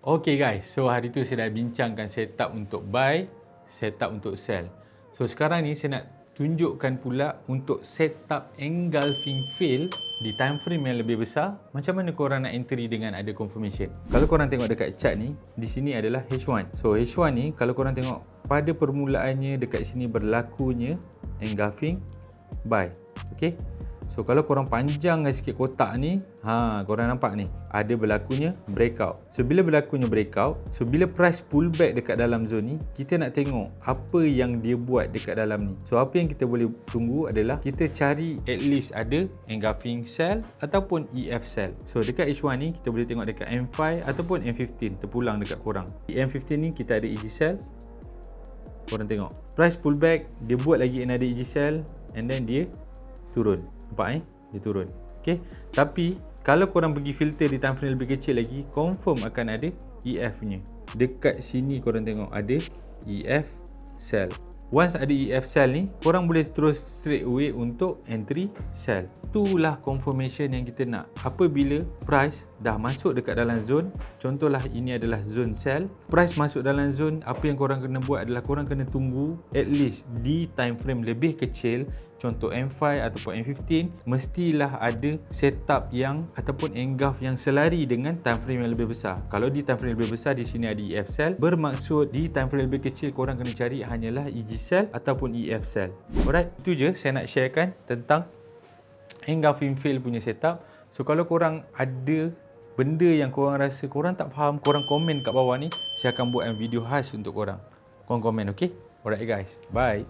Okay guys, so hari tu saya dah bincangkan setup untuk buy, setup untuk sell. So sekarang ni saya nak tunjukkan pula untuk setup engulfing fail di time frame yang lebih besar. Macam mana korang nak entry dengan ada confirmation. Kalau korang tengok dekat chart ni, di sini adalah H1. So H1 ni kalau korang tengok pada permulaannya dekat sini berlakunya engulfing buy. Okay. So kalau korang panjang sikit kotak ni, korang nampak ni ada berlakunya breakout. So bila berlakunya breakout, so bila price pullback dekat dalam zone ni, kita nak tengok apa yang dia buat dekat dalam ni. So apa yang kita boleh tunggu adalah kita cari at least ada engulfing sell ataupun EF sell. So dekat H1 ni kita boleh tengok dekat M5 ataupun M15 terpulang dekat korang. Di M15 ni kita ada EG sell. Korang tengok price pullback, dia buat lagi another EG sell and then dia turun. Nampak dia turun. Okay. Tapi kalau korang pergi filter di time frame lebih kecil lagi, confirm akan ada EF punya. Dekat sini korang tengok ada EF sell. Once ada EF sell ni, korang boleh terus straight away untuk entry sell. Itulah confirmation yang kita nak. Apabila price dah masuk dekat dalam zone, contohlah ini adalah zone sell, price masuk dalam zone, apa yang korang kena buat adalah korang kena tunggu at least di time frame lebih kecil, contoh M5 ataupun M15, mestilah ada setup yang ataupun engulf yang selari dengan time frame yang lebih besar. Kalau di time frame lebih besar, di sini ada EF sell, bermaksud di time frame lebih kecil korang kena cari hanyalah EG sell ataupun EF sell. Alright, itu je saya nak sharekan tentang engulfing fail punya setup. So kalau korang ada benda yang korang rasa korang tak faham, korang komen kat bawah ni, saya akan buat video khas untuk korang. Korang komen, okay? Alright guys, bye.